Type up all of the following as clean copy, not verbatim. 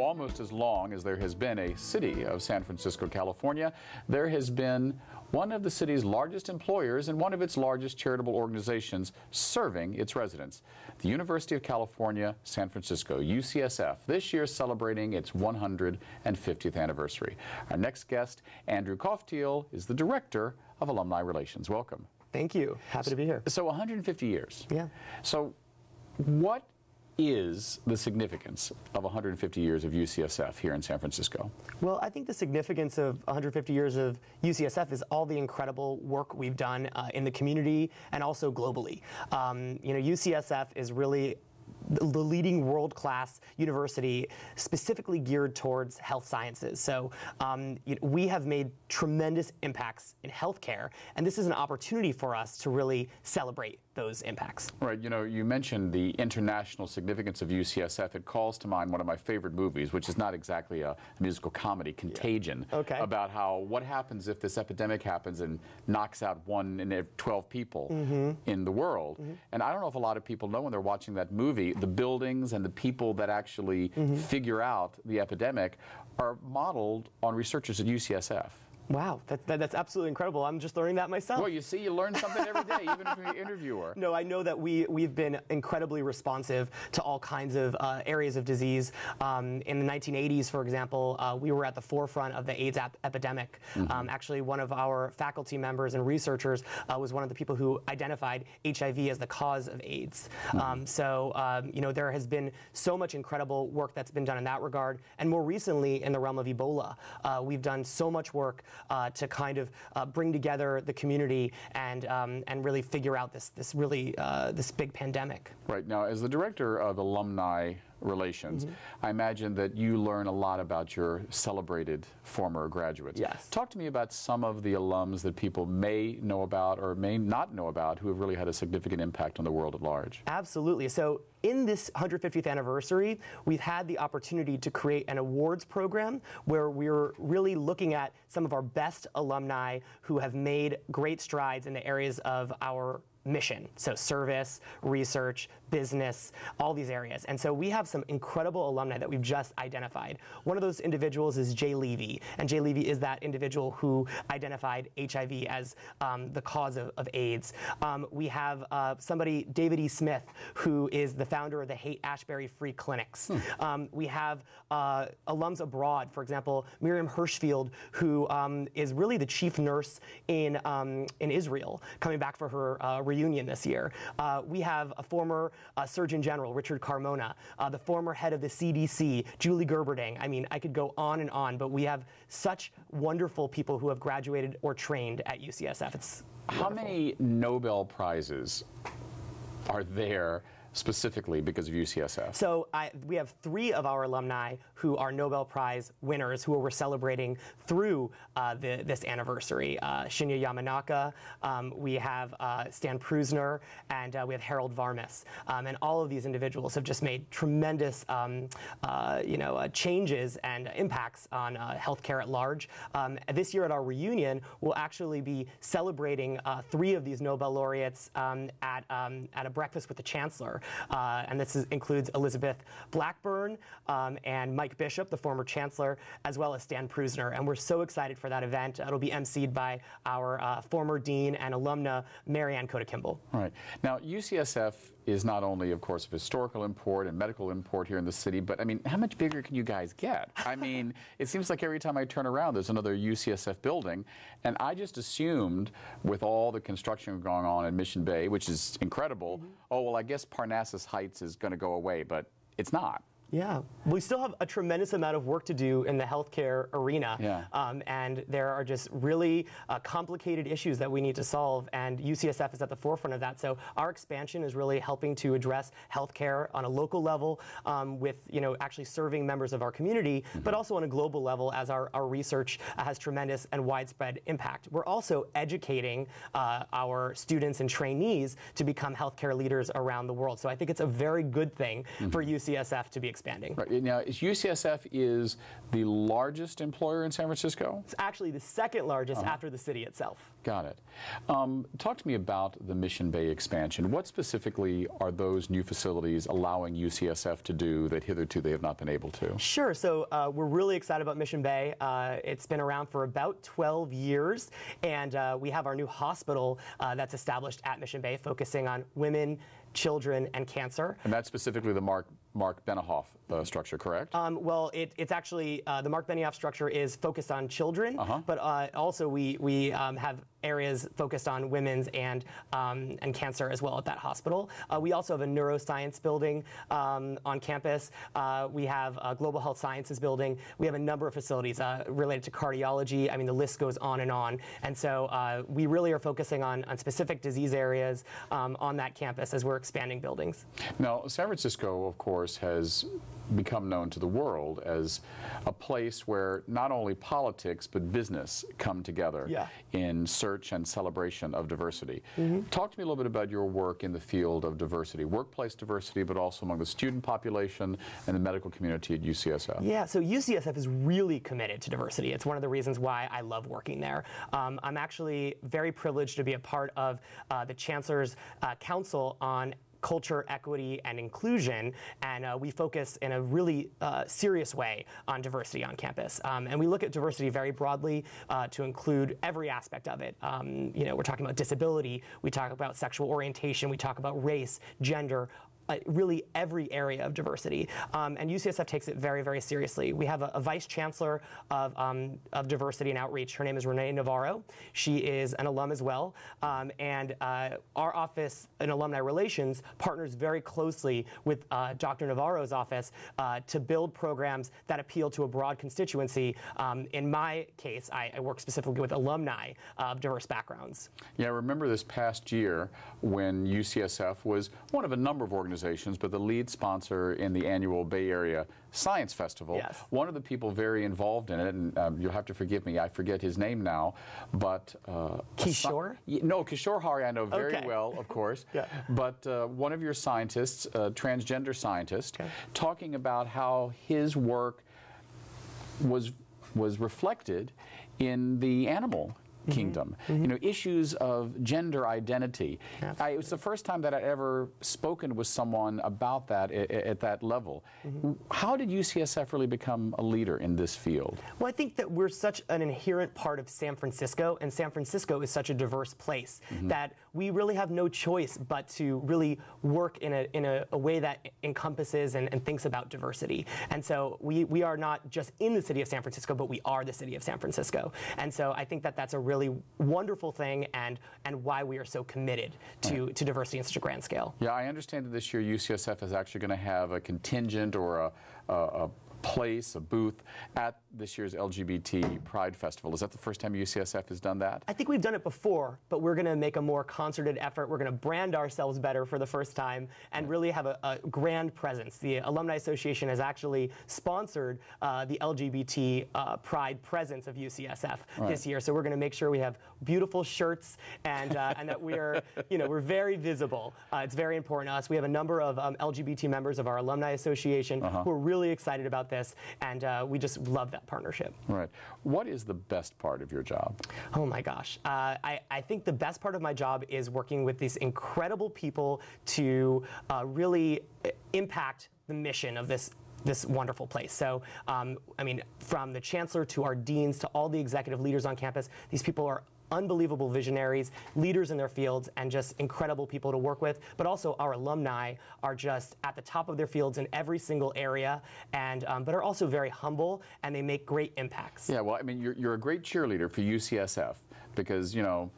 almost as long as there has been a city of San Francisco, California, there has been one of the city's largest employers and one of its largest charitable organizations serving its residents. The University of California, San Francisco, UCSF, this year celebrating its 150th anniversary. Our next guest, Andrew Kaufteil, is the Director of Alumni Relations. Welcome. Thank you. Happy to be here. So 150 years. Yeah. So what is the significance of 150 years of UCSF here in San Francisco? Well, I think the significance of 150 years of UCSF is all the incredible work we've done in the community and also globally. UCSF is really the leading world-class university specifically geared towards health sciences. So we have made tremendous impacts in healthcare, and this is an opportunity for us to really celebrate those impacts. Right. You know, you mentioned the international significance of UCSF. It calls to mind one of my favorite movies, which is not exactly a musical comedy, Contagion, about how what happens if this epidemic happens and knocks out 1 in every 12 people in the world. And I don't know if a lot of people know when they're watching that movie, the buildings and the people that actually figure out the epidemic are modeled on researchers at UCSF. Wow, that's absolutely incredible. I'm just learning that myself. Well, you see, you learn something every day, even from your interviewer. No, I know that we've been incredibly responsive to all kinds of areas of disease. In the 1980s, for example, we were at the forefront of the AIDS epidemic. Actually, one of our faculty members and researchers was one of the people who identified HIV as the cause of AIDS. There has been so much incredible work that's been done in that regard. And more recently, in the realm of Ebola, we've done so much work to kind of bring together the community and really figure out this big pandemic. Right. Now, as the Director of Alumni Relations, I imagine that you learn a lot about your celebrated former graduates. Yes. Talk to me about some of the alums that people may know about or may not know about who have really had a significant impact on the world at large. Absolutely. So in this 150th anniversary, we've had the opportunity to create an awards program where we're really looking at some of our best alumni who have made great strides in the areas of our mission. So service, research, business, all these areas. And so we have some incredible alumni that we've just identified. One of those individuals is Jay Levy. And Jay Levy is that individual who identified HIV as the cause of AIDS. We have somebody, David E. Smith, who is the founder of the Haight-Ashbury Free Clinics. We have alums abroad, for example, Miriam Hirschfield, who is really the chief nurse in Israel, coming back for her reunion this year. We have a former Surgeon General, Richard Carmona, the former head of the CDC, Julie Gerberding. I mean, I could go on, but we have such wonderful people who have graduated or trained at UCSF. It's wonderful. How many Nobel Prizes are there specifically because of UCSF? So we have 3 of our alumni who are Nobel Prize winners who we're celebrating through this anniversary. Shinya Yamanaka, we have Stan Prusner, and we have Harold Varmus. And all of these individuals have just made tremendous changes and impacts on healthcare at large. This year at our reunion, we'll actually be celebrating 3 of these Nobel laureates at a breakfast with the Chancellor. And this includes Elizabeth Blackburn and Mike Bishop, the former chancellor, as well as Stan Prusner. And we're so excited for that event. It'll be emceed by our former dean and alumna, Marianne Cota-Kimball. All right. Now, UCSF is not only, of course, of historical import and medical import here in the city, but, I mean, how much bigger can you guys get? I mean, it seems like every time I turn around, there's another UCSF building, and I just assumed, with all the construction going on in Mission Bay, which is incredible, oh, well, I guess Parnassus Heights is going to go away, but it's not. Yeah, we still have a tremendous amount of work to do in the healthcare arena, and there are just really complicated issues that we need to solve, and UCSF is at the forefront of that. So our expansion is really helping to address healthcare on a local level with actually serving members of our community, but also on a global level as our research has tremendous and widespread impact. We're also educating our students and trainees to become healthcare leaders around the world. So I think it's a very good thing for UCSF to be expanding. Right. Now, UCSF is the largest employer in San Francisco? It's actually the second largest after the city itself. Got it. Talk to me about the Mission Bay expansion. What specifically are those new facilities allowing UCSF to do that hitherto they have not been able to? Sure. So we're really excited about Mission Bay. It's been around for about 12 years, and we have our new hospital that's established at Mission Bay, focusing on women, children, and cancer. And that's specifically the Mark Benioff structure, correct? Well, it's actually, the Mark Benioff structure is focused on children, but also we have areas focused on women's and cancer as well at that hospital. We also have a neuroscience building on campus. We have a global health sciences building. We have a number of facilities related to cardiology. I mean, the list goes on. And so we really are focusing on specific disease areas on that campus as we're expanding buildings. Now, San Francisco, of course, has become known to the world as a place where not only politics but business come together in search and celebration of diversity. Talk to me a little bit about your work in the field of diversity, workplace diversity, but also among the student population and the medical community at UCSF. Yeah, so UCSF is really committed to diversity. It's one of the reasons why I love working there. I'm actually very privileged to be a part of the Chancellor's Council on Culture, Equity, and Inclusion, and we focus in a really serious way on diversity on campus. And we look at diversity very broadly to include every aspect of it. You know, we're talking about disability, we talk about sexual orientation, we talk about race, gender, really every area of diversity. And UCSF takes it very, very seriously. We have a vice chancellor of diversity and outreach. Her name is Renee Navarro. She is an alum as well. And our office in alumni relations partners very closely with Dr. Navarro's office to build programs that appeal to a broad constituency. In my case, I work specifically with alumni of diverse backgrounds. Yeah, I remember this past year when UCSF was one of a number of organizations, but the lead sponsor in the annual Bay Area Science Festival. Yes. One of the people very involved in it, and you'll have to forgive me, I forget his name now, but... Kishore? No, Kishore Hari I know very well, of course. But one of your scientists, a transgender scientist, talking about how his work was reflected in the animal kingdom. You know, issues of gender identity. It was the first time that I'd ever spoken with someone about that at that level. How did UCSF really become a leader in this field? Well, I think that we're such an inherent part of San Francisco, and San Francisco is such a diverse place that we really have no choice but to really work in a way that encompasses and thinks about diversity. And so we are not just in the city of San Francisco, but we are the city of San Francisco. And so I think that that's a really wonderful thing, and why we are so committed to diversity on such a grand scale. Yeah, I understand that this year UCSF is actually going to have a contingent or a place, a booth at this year's LGBT Pride Festival. Is that the first time UCSF has done that? I think we've done it before, but we're going to make a more concerted effort. We're going to brand ourselves better for the first time and really have a grand presence. The Alumni Association has actually sponsored the LGBT Pride presence of UCSF this year, so we're going to make sure we have beautiful shirts and that we're, you know, we're very visible. It's very important to us. We have a number of LGBT members of our Alumni Association who are really excited about this, and we just love that partnership. Right. What is the best part of your job? Oh my gosh. I think the best part of my job is working with these incredible people to really impact the mission of this wonderful place. So, I mean, from the chancellor to our deans to all the executive leaders on campus, these people are unbelievable visionaries, leaders in their fields, and just incredible people to work with. But also our alumni are just at the top of their fields in every single area, and but are also very humble, and they make great impacts. Yeah, well, I mean, you're a great cheerleader for UCSF because, you know,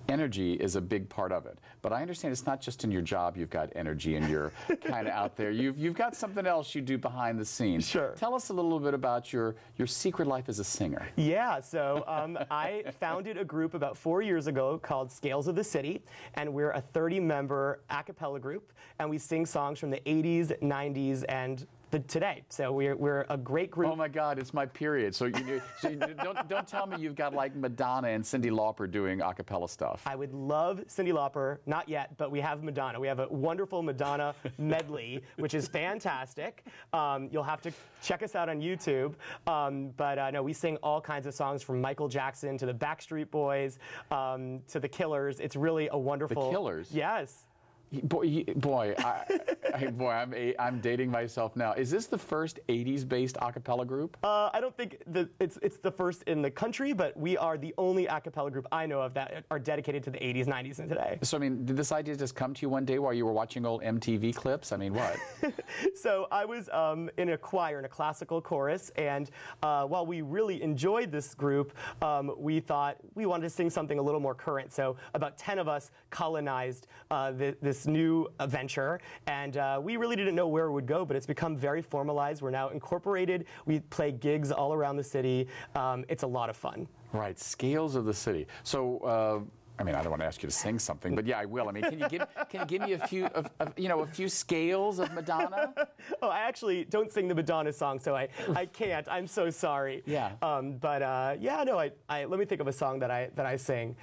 energy is a big part of it. But I understand it's not just in your job you've got energy and you're kind of out there. You've got something else you do behind the scenes. Sure. Tell us a little bit about your secret life as a singer. Yeah, so I founded a group about 4 years ago called Scales of the City, and we're a 30-member a cappella group, and we sing songs from the 80s, 90s, and today. So we're a great group. Oh my God, it's my period. So, don't tell me you've got like Madonna and Cyndi Lauper doing a cappella stuff. I would love Cyndi Lauper, not yet, but we have Madonna. We have a wonderful Madonna medley, which is fantastic. You'll have to check us out on YouTube. But no, we sing all kinds of songs from Michael Jackson to the Backstreet Boys to the Killers. It's really a wonderful. The Killers? Yes. Boy, I'm dating myself now. Is this the first 80s-based a cappella group? I don't think it's the first in the country, but we are the only a cappella group I know of that are dedicated to the 80s, 90s, and today. So, I mean, did this idea just come to you one day while you were watching old MTV clips? I mean, what? So I was in a choir, in a classical chorus, and while we really enjoyed this group, we thought we wanted to sing something a little more current. So about 10 of us colonized this new venture, and we really didn't know where it would go, but it's become very formalized. We're now incorporated. We play gigs all around the city. It's a lot of fun. Right, Scales of the City. So, I mean, I don't want to ask you to sing something, but yeah, I will. I mean, can you give me a few scales of Madonna? Oh, I actually don't sing the Madonna song, so I can't. I'm so sorry. Yeah. But yeah, no. Let me think of a song that I sing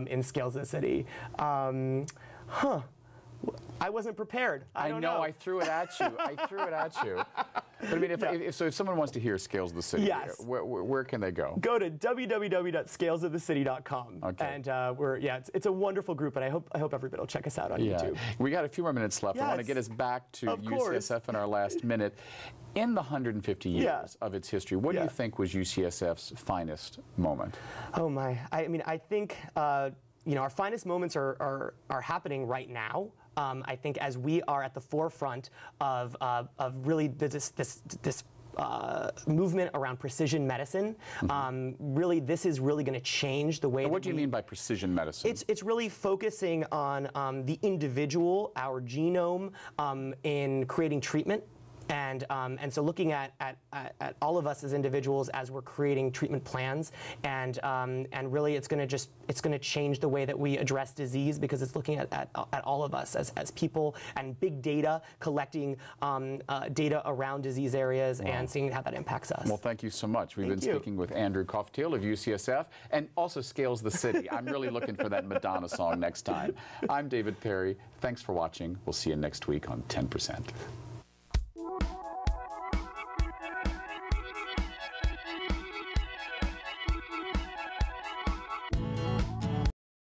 in Scales of the City. I wasn't prepared. I don't know. I threw it at you. But I mean, if someone wants to hear Scales of the City, yes. where can they go? Go to www.scalesofthecity.com. Okay. And it's a wonderful group, and I hope everybody will check us out on YouTube. We got a few more minutes left. Yes. I want to get us back to Of course. UCSF in our last minute. In the 150 years of its history, what do you think was UCSF's finest moment? Oh my! I mean, I think our finest moments are happening right now. I think as we are at the forefront of really this movement around precision medicine, really this is really going to change the way. And what do you mean by precision medicine? It's really focusing on the individual, our genome, in creating treatment. And so looking at all of us as individuals as we're creating treatment plans, and really it's going to change the way that we address disease, because it's looking at all of us as people, and big data, collecting data around disease areas and seeing how that impacts us. Well, thank you so much. We've been speaking with Andrew Kaufteil of UCSF, and also Scales the City. I'm really looking for that Madonna song next time. I'm David Perry. Thanks for watching. We'll see you next week on 10%.